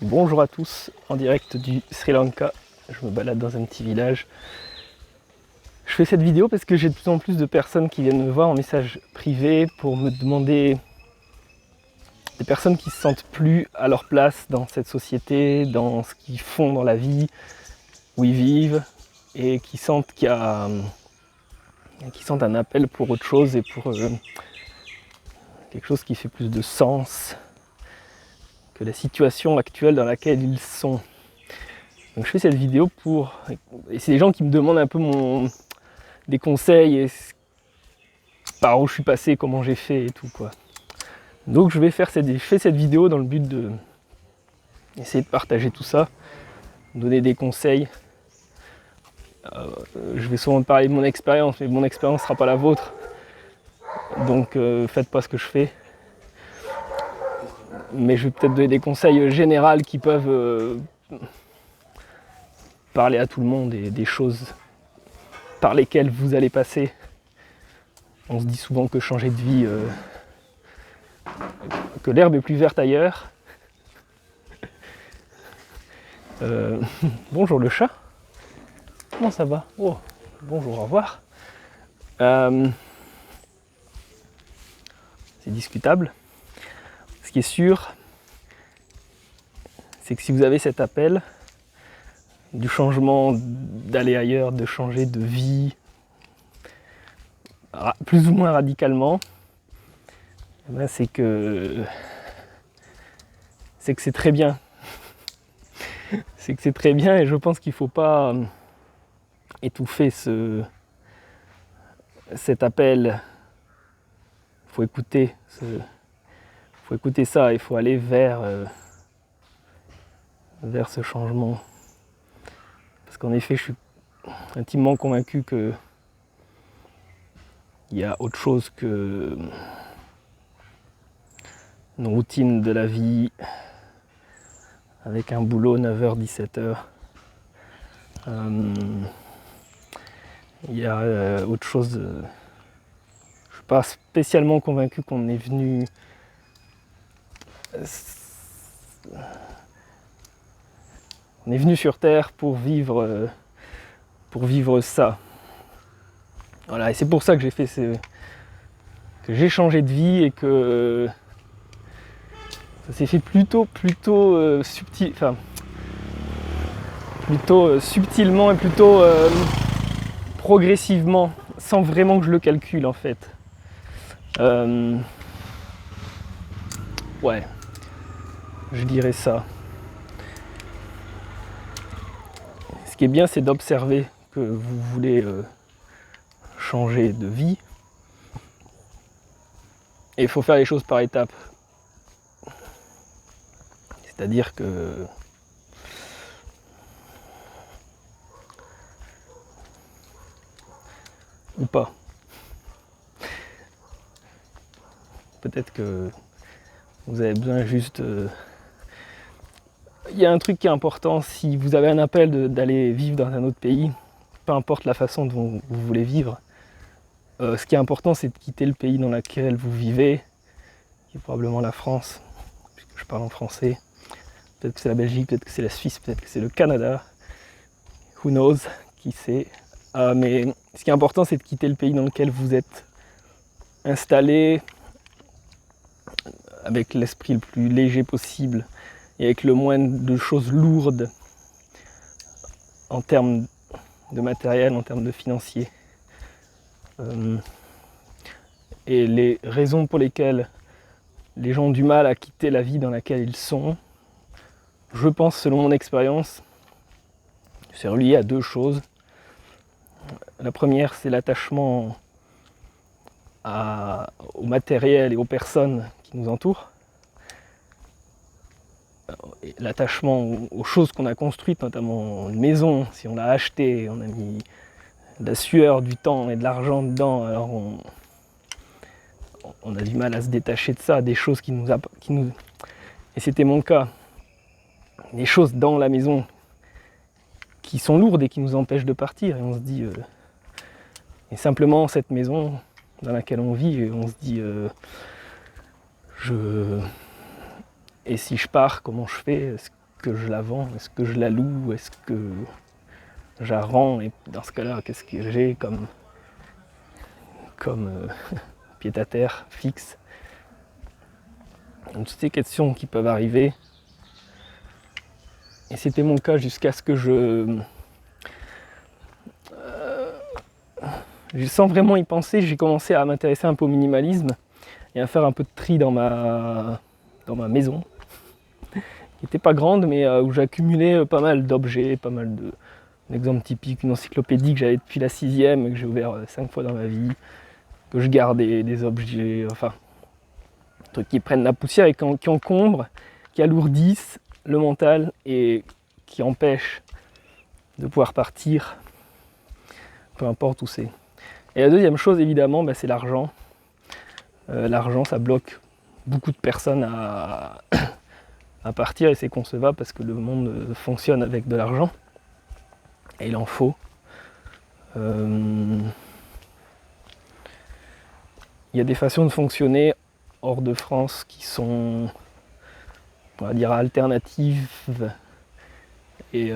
Bonjour à tous, en direct du Sri Lanka. Je me balade dans un petit village. Je fais cette vidéo parce que j'ai de plus en plus de personnes qui viennent me voir en message privé pour me demander, des personnes qui se sentent plus à leur place dans cette société, dans ce qu'ils font dans la vie, où ils vivent, et qui sentent qui sentent un appel pour autre chose et pour quelque chose qui fait plus de sens que la situation actuelle dans laquelle ils sont. Donc je fais cette vidéo et c'est des gens qui me demandent un peu des conseils et par où je suis passé, comment j'ai fait et tout quoi. Donc je fais cette vidéo dans le but de essayer de partager tout ça, donner des conseils. Je vais souvent parler de mon expérience, mais mon expérience ne sera pas la vôtre. Donc faites pas ce que je fais. Mais je vais peut-être donner des conseils généraux qui peuvent parler à tout le monde et des choses par lesquelles vous allez passer. On se dit souvent que changer de vie, que l'herbe est plus verte ailleurs. Bonjour le chat. Comment ça va? Oh, bonjour, au revoir. C'est discutable. Ce qui est sûr, c'est que si vous avez cet appel du changement, d'aller ailleurs, de changer de vie, plus ou moins radicalement, ben c'est que c'est très bien. C'est que c'est très bien et je pense qu'il ne faut pas étouffer cet appel. Il faut écouter ça, il faut aller vers ce changement. Parce qu'en effet, je suis intimement convaincu qu'il y a autre chose que nos routines de la vie, avec un boulot 9h-17h. Il y a autre chose. Je ne suis pas spécialement convaincu qu'on est venu sur Terre pour vivre ça. Voilà, et c'est pour ça que que j'ai changé de vie et que ça s'est fait plutôt subtilement et plutôt progressivement, sans vraiment que je le calcule en fait. Ouais, je dirais ça. Ce qui est bien, c'est d'observer que vous voulez changer de vie. Et il faut faire les choses par étapes. C'est-à-dire que ou pas. Peut-être que vous avez besoin juste... Il y a un truc qui est important, si vous avez un appel d'aller vivre dans un autre pays, peu importe la façon dont vous voulez vivre, ce qui est important, c'est de quitter le pays dans lequel vous vivez, qui est probablement la France, puisque je parle en français. Peut-être que c'est la Belgique, peut-être que c'est la Suisse, peut-être que c'est le Canada. Who knows, qui sait. Mais ce qui est important, c'est de quitter le pays dans lequel vous êtes installé, avec l'esprit le plus léger possible et avec le moins de choses lourdes en termes de matériel, en termes de financier. Et les raisons pour lesquelles les gens ont du mal à quitter la vie dans laquelle ils sont, je pense, selon mon expérience, c'est relié à deux choses. La première, c'est l'attachement au matériel et aux personnes qui nous entourent. Et l'attachement aux choses qu'on a construites, notamment une maison, si on l'a achetée, on a mis de la sueur, du temps et de l'argent dedans, alors on a du mal à se détacher de ça, des choses qui nous... Et c'était mon cas. Des choses dans la maison qui sont lourdes et qui nous empêchent de partir. Et on se dit... Et simplement, cette maison dans laquelle on vit, on se dit... Et si je pars, comment je fais? que je la vends? Est-ce que je la loue? Est-ce que je la rends? Et dans ce cas-là, qu'est-ce que j'ai comme pied-à-terre fixe? Donc, toutes ces questions qui peuvent arriver. Et c'était mon cas jusqu'à ce que sans vraiment y penser, j'ai commencé à m'intéresser un peu au minimalisme et à faire un peu de tri dans ma maison, qui n'était pas grande, mais où j'accumulais pas mal d'objets, pas mal de... Un exemple typique, une encyclopédie que j'avais depuis la 6e, que j'ai ouvert 5 fois dans ma vie, que je gardais, des objets, enfin, des trucs qui prennent la poussière et qui encombrent, qui alourdissent le mental et qui empêchent de pouvoir partir, peu importe où c'est. Et la deuxième chose, évidemment, c'est l'argent. L'argent, ça bloque beaucoup de personnes à partir, et c'est concevable parce que le monde fonctionne avec de l'argent. Et il en faut. Il y a des façons de fonctionner hors de France qui sont, on va dire, alternatives et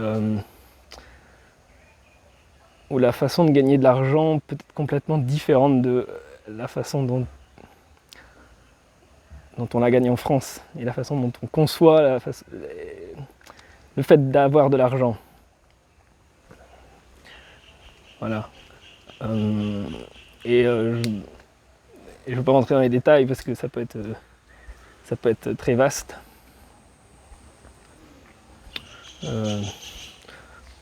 où la façon de gagner de l'argent peut être complètement différente de la façon dont on la gagne en France et la façon dont on conçoit le fait d'avoir de l'argent. Voilà. Et je ne vais pas rentrer dans les détails parce que ça peut être très vaste.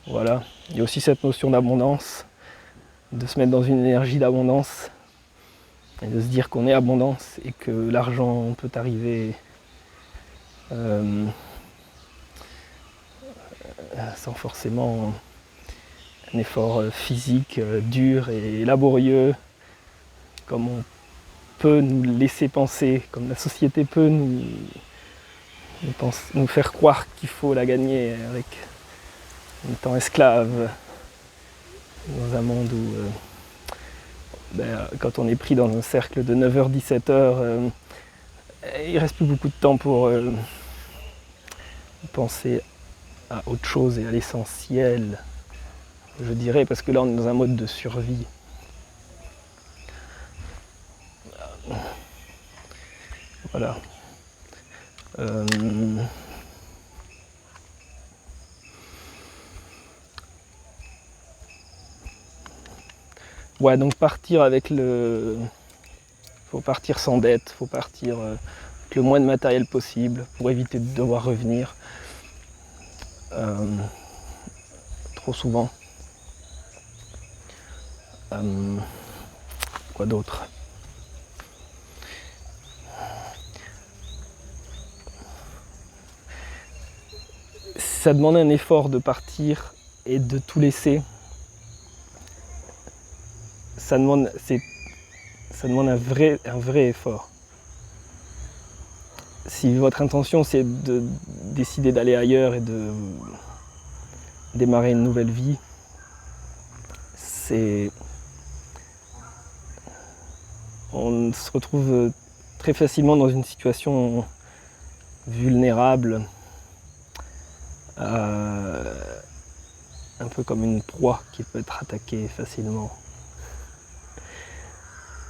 Voilà. Il y a aussi cette notion d'abondance, de se mettre dans une énergie d'abondance et de se dire qu'on est abondance et que l'argent peut arriver sans forcément un effort physique dur et laborieux, comme on peut nous laisser penser, comme la société peut nous faire croire qu'il faut la gagner en étant esclave dans un monde où quand on est pris dans un cercle de 9h-17h, il ne reste plus beaucoup de temps pour penser à autre chose et à l'essentiel, je dirais, parce que là on est dans un mode de survie. Voilà. Ouais, donc partir avec faut partir sans dette, faut partir avec le moins de matériel possible pour éviter de devoir revenir trop souvent. Quoi d'autre? Ça demande un effort de partir et de tout laisser. Ça demande un vrai effort. Si votre intention c'est de décider d'aller ailleurs et de démarrer une nouvelle vie, on se retrouve très facilement dans une situation vulnérable, un peu comme une proie qui peut être attaquée facilement.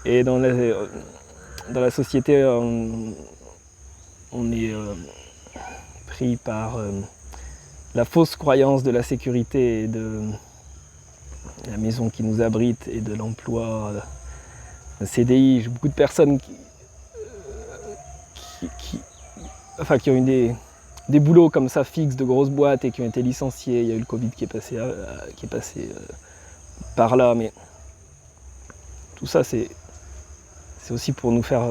Et dans la société, on est pris par la fausse croyance de la sécurité et de la maison qui nous abrite et de l'emploi, le CDI. J'ai beaucoup de personnes qui ont eu des boulots comme ça fixes de grosses boîtes et qui ont été licenciés. Il y a eu le Covid qui est passé par là, mais tout ça c'est aussi pour nous faire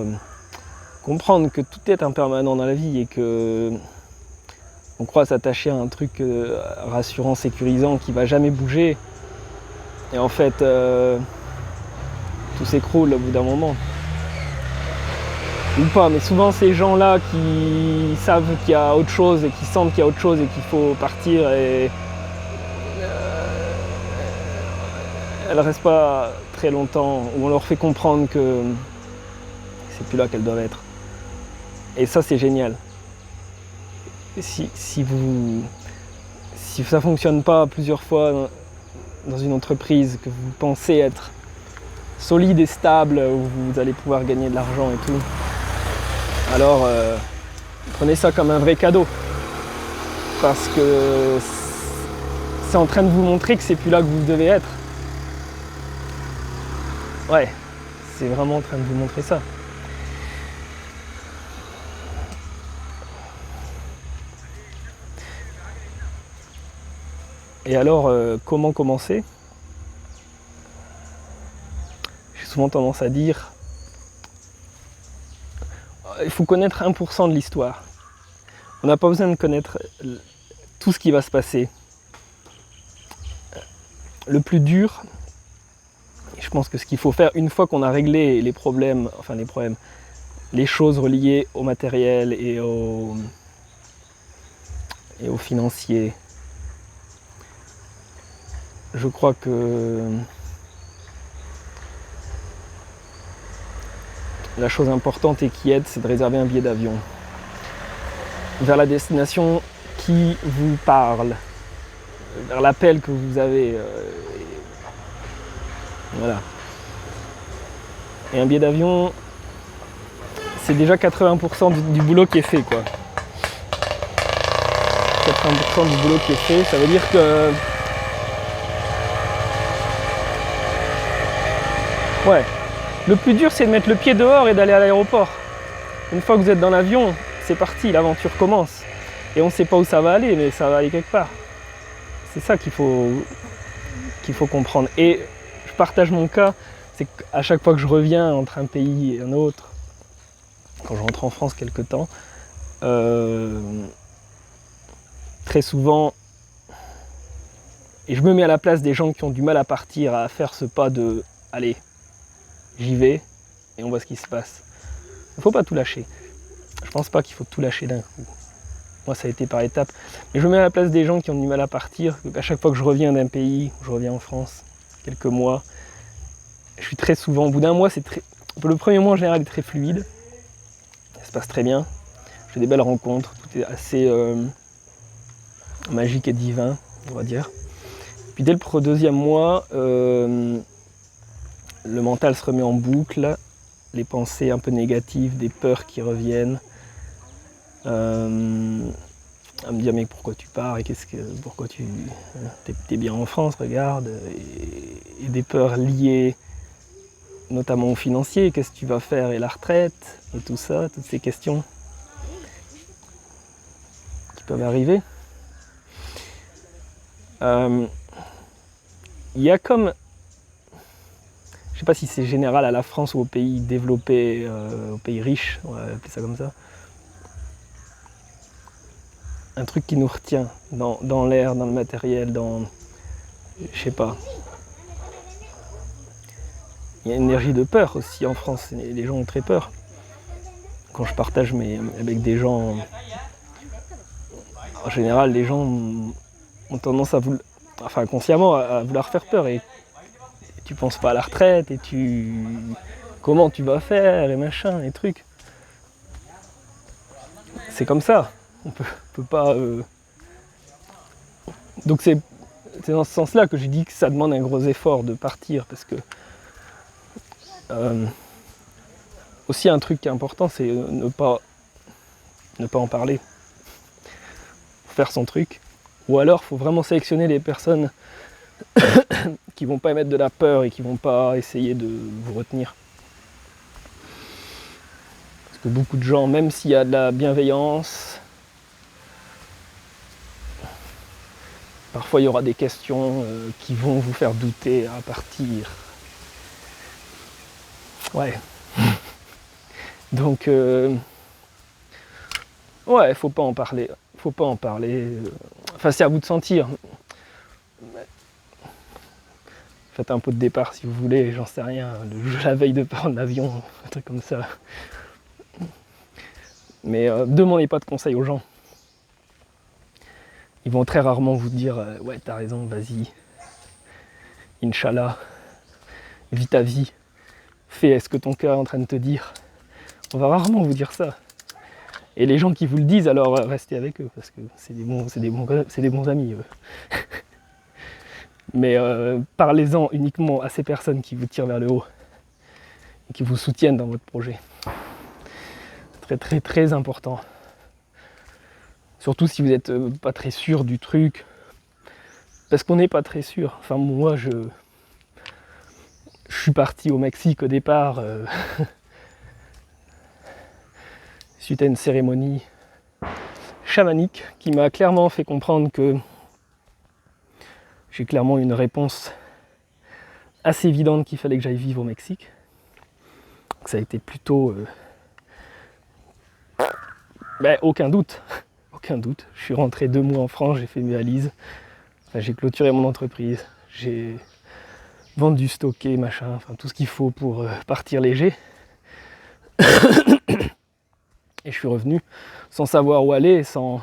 comprendre que tout est impermanent dans la vie et que on croit s'attacher à un truc rassurant, sécurisant, qui va jamais bouger. Et en fait, tout s'écroule au bout d'un moment. Ou pas, mais souvent ces gens-là qui savent qu'il y a autre chose et qui sentent qu'il y a autre chose et qu'il faut partir, et elles restent pas très longtemps, où on leur fait comprendre que c'est plus là qu'elles doivent être. Et ça c'est génial. si ça ne fonctionne pas plusieurs fois dans une entreprise, que vous pensez être solide et stable, où vous allez pouvoir gagner de l'argent et tout, alors prenez ça comme un vrai cadeau. Parce que c'est en train de vous montrer que c'est plus là que vous devez être. Ouais, c'est vraiment en train de vous montrer ça. Et alors, comment commencer? J'ai souvent tendance à dire, il faut connaître 1% de l'histoire. On n'a pas besoin de connaître tout ce qui va se passer. Le plus dur, je pense que ce qu'il faut faire une fois qu'on a réglé les problèmes, les choses reliées au matériel et au financier, je crois que la chose importante et qui aide, c'est de réserver un billet d'avion vers la destination qui vous parle, vers l'appel que vous avez. Voilà. Et un billet d'avion, c'est déjà 80% du boulot qui est fait, quoi. 80% du boulot qui est fait, ça veut dire que... Ouais. Le plus dur, c'est de mettre le pied dehors et d'aller à l'aéroport. Une fois que vous êtes dans l'avion, c'est parti, l'aventure commence. Et on ne sait pas où ça va aller, mais ça va aller quelque part. C'est ça qu'il faut comprendre. Et je partage mon cas, c'est qu'à chaque fois que je reviens entre un pays et un autre, quand je rentre en France quelque temps, très souvent, et je me mets à la place des gens qui ont du mal à partir, à faire ce pas de « allez, j'y vais et on voit ce qui se passe ». Il ne faut pas tout lâcher. Je pense pas qu'il faut tout lâcher d'un coup. Moi, ça a été par étapes. Mais je me mets à la place des gens qui ont du mal à partir. À chaque fois que je reviens d'un pays, je reviens en France, quelques mois, je suis très souvent, au bout d'un mois, le premier mois en général est très fluide. Ça se passe très bien. Je fais des belles rencontres. Tout est assez magique et divin, on va dire. Puis dès le deuxième mois, le mental se remet en boucle. Les pensées un peu négatives, des peurs qui reviennent. À me dire mais pourquoi tu pars et pourquoi t'es bien en France, regarde, et des peurs liées notamment au financier, qu'est-ce que tu vas faire et la retraite et tout ça, toutes ces questions qui peuvent arriver. Il y a comme, je sais pas si c'est général à la France ou aux pays développés, aux pays riches, on va appeler ça comme ça, un truc qui nous retient dans l'air, dans le matériel, je sais pas. Il y a une énergie de peur aussi en France, les gens ont très peur. Quand je partage avec des gens, en général, les gens ont tendance inconsciemment à vouloir faire peur. Et tu penses pas à la retraite, et comment tu vas faire, et machin, et trucs. C'est comme ça. On peut pas... Donc c'est dans ce sens-là que j'ai dit que ça demande un gros effort de partir, parce que aussi un truc qui est important, c'est ne pas en parler. Faire son truc. Ou alors, il faut vraiment sélectionner les personnes qui vont pas émettre de la peur et qui vont pas essayer de vous retenir. Parce que beaucoup de gens, même s'il y a de la bienveillance, parfois il y aura des questions qui vont vous faire douter à partir. Ouais. Donc, ouais, faut pas en parler. Faut pas en parler. Enfin, c'est à vous de sentir. Faites un pot de départ si vous voulez, j'en sais rien. La veille de prendre l'avion, un truc comme ça. Mais demandez pas de conseils aux gens. Ils vont très rarement vous dire ouais, t'as raison, vas-y. Inch'Allah. Vis ta vie. Fais ce que ton cœur est en train de te dire. On va rarement vous dire ça. Et les gens qui vous le disent, alors restez avec eux, parce que c'est des bons amis. Mais parlez-en uniquement à ces personnes qui vous tirent vers le haut et qui vous soutiennent dans votre projet. Très très très important. Surtout si vous n'êtes pas très sûr du truc. Parce qu'on n'est pas très sûr. Enfin moi je suis parti au Mexique au départ suite à une cérémonie chamanique qui m'a clairement fait comprendre que j'ai clairement une réponse assez évidente qu'il fallait que j'aille vivre au Mexique. Donc ça a été plutôt... aucun doute. Aucun doute. Je suis rentré 2 mois en France, j'ai fait mes valises. Enfin, j'ai clôturé mon entreprise. J'ai vendu, stocké, machin, enfin tout ce qu'il faut pour partir léger. Et je suis revenu sans savoir où aller, sans...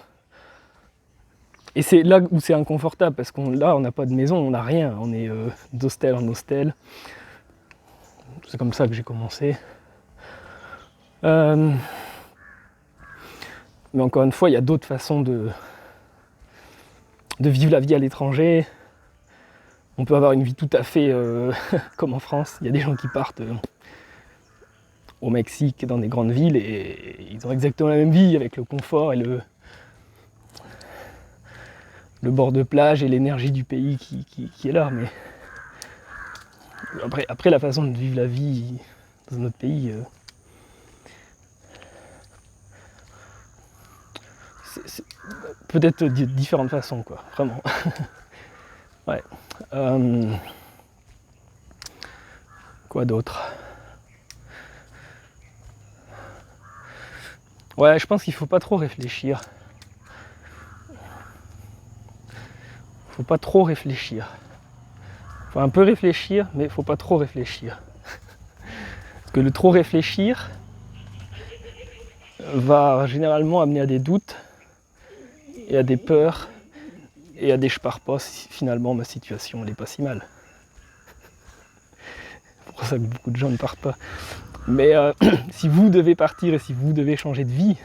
Et c'est là où c'est inconfortable, parce qu'on n'a pas de maison, on n'a rien, on est d'hostel en hostel. C'est comme ça que j'ai commencé. Mais encore une fois, il y a d'autres façons de vivre la vie à l'étranger. On peut avoir une vie tout à fait comme en France. Il y a des gens qui partent au Mexique, dans des grandes villes, et ils ont exactement la même vie, avec le confort et le bord de plage et l'énergie du pays qui est là. Mais après la façon de vivre la vie dans un autre pays, c'est peut-être de différentes façons, quoi, vraiment. Ouais. Quoi d'autre? Ouais, je pense qu'il faut pas trop réfléchir. Faut pas trop réfléchir. Faut un peu réfléchir, mais faut pas trop réfléchir. Parce que le trop réfléchir va généralement amener à des doutes et à des peurs et à des je pars pas si finalement ma situation elle est pas si mal. C'est pour ça que beaucoup de gens ne partent pas. Mais si vous devez partir et si vous devez changer de vie,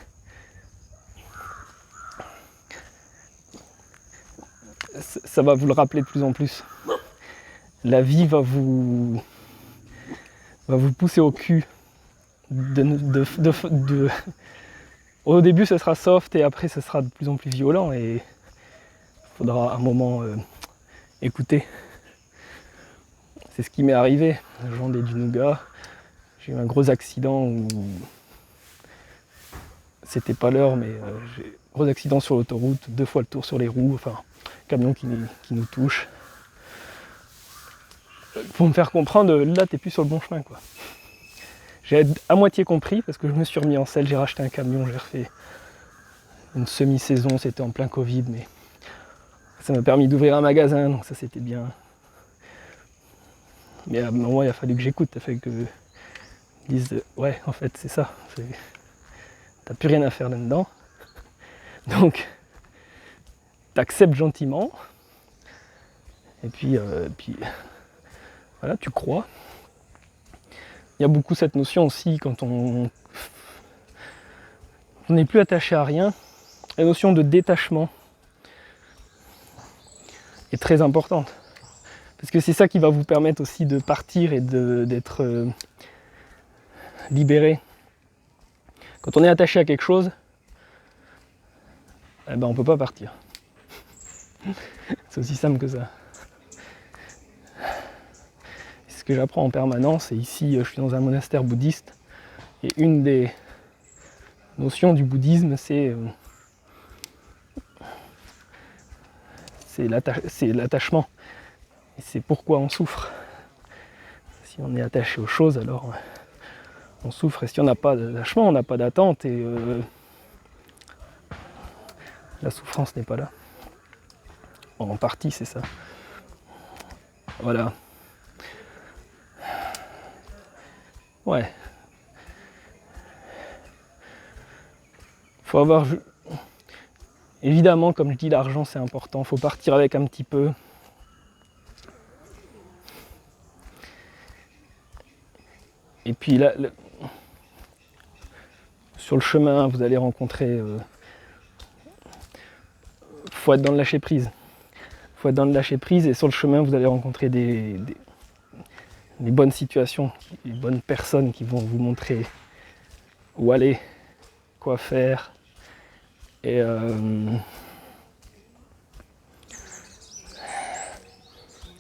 ça va vous le rappeler de plus en plus. La vie va vous pousser au cul. Au début, ce sera soft et après, ce sera de plus en plus violent et il faudra un moment écouter. C'est ce qui m'est arrivé. Le jour du Nougat, j'ai eu un gros accident où c'était pas l'heure, mais j'ai un gros accident sur l'autoroute, 2 fois le tour sur les roues, enfin, camion qui nous touche. Pour me faire comprendre, là, t'es plus sur le bon chemin, quoi. J'ai à moitié compris parce que je me suis remis en selle, j'ai racheté un camion, j'ai refait une semi-saison, c'était en plein Covid, mais ça m'a permis d'ouvrir un magasin, donc ça c'était bien. Mais à un moment, il a fallu que j'écoute, il a fallu que je dise ouais, en fait, c'est ça, t'as plus rien à faire là-dedans. Donc, t'acceptes gentiment, et puis voilà, tu crois. Il y a beaucoup cette notion aussi quand on n'est plus attaché à rien, la notion de détachement est très importante. Parce que c'est ça qui va vous permettre aussi de partir et d'être libéré. Quand on est attaché à quelque chose, eh ben on ne peut pas partir. C'est aussi simple que ça. C'est ce que j'apprends en permanence, et ici je suis dans un monastère bouddhiste, et une des notions du bouddhisme, c'est l'attachement. Et c'est pourquoi on souffre. Si on est attaché aux choses, alors on souffre. Et si on n'a pas d'attachement, on n'a pas d'attente, et la souffrance n'est pas là. En partie, c'est ça. Voilà. Ouais. Faut avoir... Évidemment, comme je dis, l'argent c'est important. Faut partir avec un petit peu. Et puis là, Sur le chemin, vous allez rencontrer... faut être dans le lâcher prise. Faut être dans le lâcher prise et sur le chemin, vous allez rencontrer des bonnes situations, des bonnes personnes qui vont vous montrer où aller, quoi faire. Et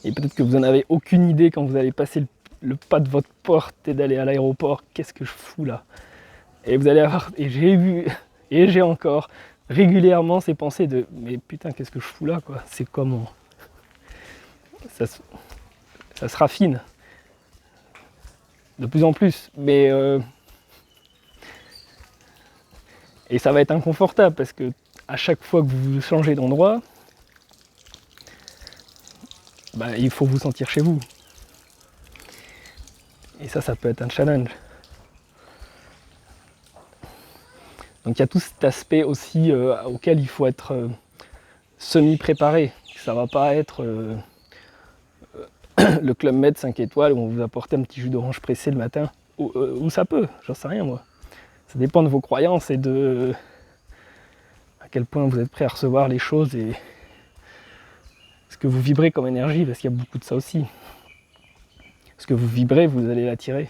peut-être que vous n'en avez aucune idée quand vous allez passer le pas de votre porte et d'aller à l'aéroport. Qu'est-ce que je fous là? Et vous allez avoir, et j'ai vu, et j'ai encore régulièrement ces pensées de mais putain, qu'est-ce que je fous là quoi? C'est comment? Ça se raffine de plus en plus, mais et ça va être inconfortable parce que à chaque fois que vous changez d'endroit, bah, il faut vous sentir chez vous. Et ça peut être un challenge. Donc il y a tout cet aspect aussi auquel il faut être semi-préparé. Ça va pas être le Club Med 5 étoiles où on vous apporte un petit jus d'orange pressé le matin. Ou ça peut, j'en sais rien moi. Ça dépend de vos croyances et de à quel point vous êtes prêt à recevoir les choses et ce que vous vibrez comme énergie, parce qu'il y a beaucoup de ça aussi. Ce que vous vibrez, vous allez l'attirer.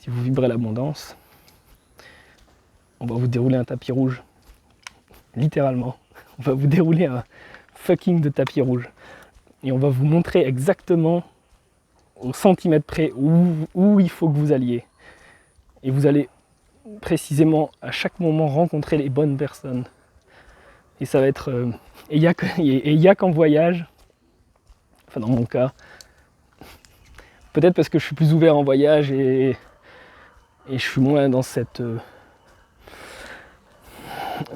Si vous vibrez l'abondance, on va vous dérouler un tapis rouge. Littéralement. On va vous dérouler un fucking de tapis rouge. Et on va vous montrer exactement au centimètre près où il faut que vous alliez. Et vous allez précisément à chaque moment rencontrer les bonnes personnes. Et ça va être... et il y a qu'en voyage, enfin dans mon cas, peut-être parce que je suis plus ouvert en voyage et je suis moins dans cette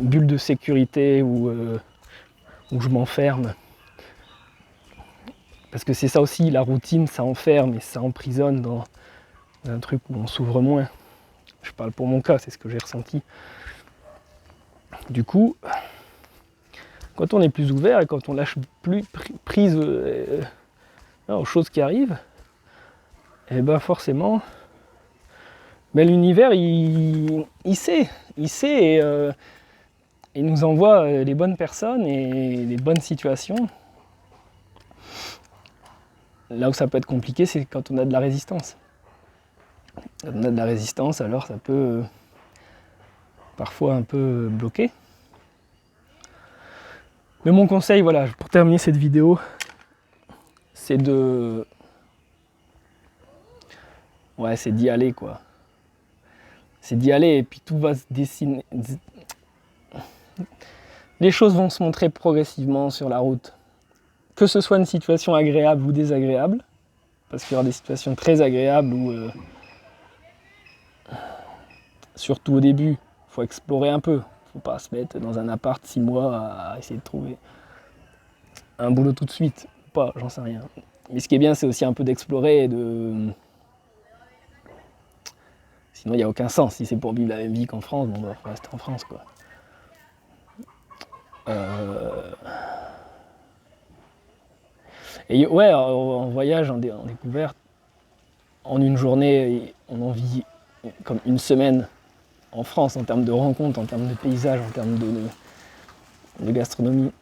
bulle de sécurité où je m'enferme. Parce que c'est ça aussi, la routine, ça enferme et ça emprisonne dans un truc où on s'ouvre moins. Je parle pour mon cas, c'est ce que j'ai ressenti. Du coup, quand on est plus ouvert et quand on lâche plus prise aux choses qui arrivent, et ben forcément, mais l'univers il sait et il nous envoie les bonnes personnes et les bonnes situations. Là où ça peut être compliqué, c'est quand on a de la résistance. Quand on a de la résistance, alors ça peut parfois un peu bloquer. Mais mon conseil, voilà, pour terminer cette vidéo, c'est c'est d'y aller quoi. C'est d'y aller et puis tout va se dessiner. Les choses vont se montrer progressivement sur la route. Que ce soit une situation agréable ou désagréable, parce qu'il y aura des situations très agréables où, surtout au début, il faut explorer un peu. Il ne faut pas se mettre dans un appart 6 mois à essayer de trouver un boulot tout de suite. Pas, j'en sais rien. Mais ce qui est bien, c'est aussi un peu d'explorer et de... Sinon, il n'y a aucun sens. Si c'est pour vivre la même vie qu'en France, bon, bah, faut rester en France, quoi. Et ouais, en voyage, en découverte, en une journée, on en vit comme une semaine en France en termes de rencontres, en termes de paysages, en termes de gastronomie.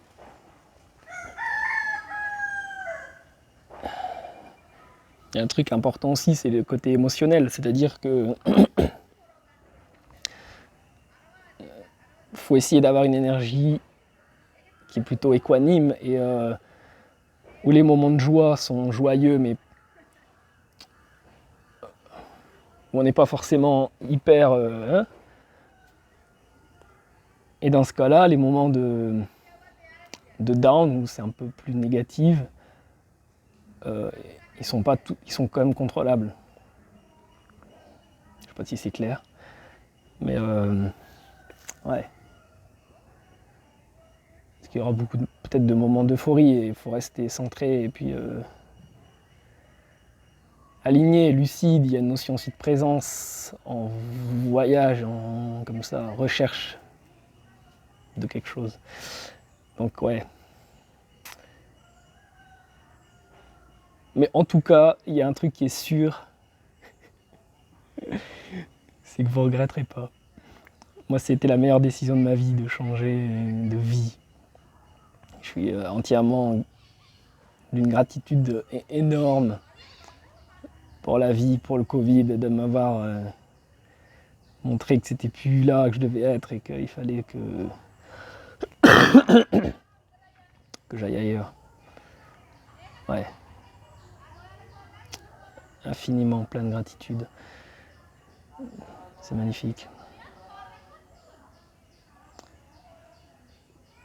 Il y a un truc important aussi, c'est le côté émotionnel, c'est-à-dire que faut essayer d'avoir une énergie qui est plutôt équanime et où les moments de joie sont joyeux, mais où on n'est pas forcément hyper... Et dans ce cas-là, les moments de down, où c'est un peu plus négatif, ils sont quand même contrôlables. Je sais pas si c'est clair, mais ouais. Parce qu'il y aura beaucoup peut-être de moments d'euphorie et il faut rester centré et puis aligné, lucide. Il y a une notion aussi de présence en voyage, comme ça, recherche de quelque chose. Donc ouais. Mais en tout cas, il y a un truc qui est sûr, c'est que vous ne regretterez pas. Moi, c'était la meilleure décision de ma vie, de changer de vie. Je suis entièrement d'une gratitude énorme pour la vie, pour le Covid, de m'avoir montré que c'était plus là que je devais être et qu'il fallait que j'aille ailleurs. Ouais. Infiniment plein de gratitude. C'est magnifique.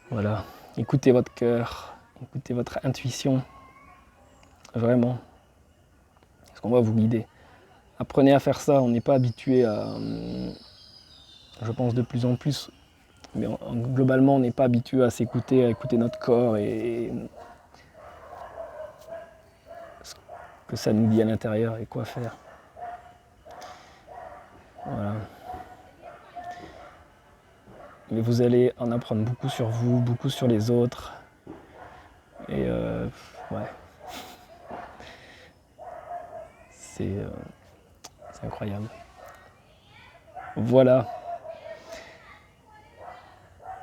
Voilà. Écoutez votre cœur, écoutez votre intuition. Vraiment. Parce qu'on va vous guider. Apprenez à faire ça. On n'est pas habitué à... Je pense de plus en plus. Mais globalement, on n'est pas habitué à s'écouter, à écouter notre corps et ce que ça nous dit à l'intérieur et quoi faire. Voilà. Mais vous allez en apprendre beaucoup sur vous, beaucoup sur les autres. Et ouais. C'est incroyable. Voilà.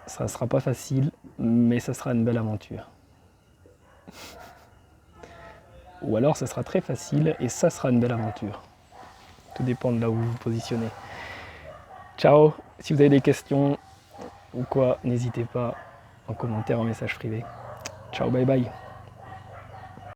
Ça ne sera pas facile, mais ça sera une belle aventure. Ou alors ça sera très facile et ça sera une belle aventure. Tout dépend de là où vous vous positionnez. Ciao. Si vous avez des questions ou quoi, n'hésitez pas en commentaire, en message privé. Ciao, bye bye.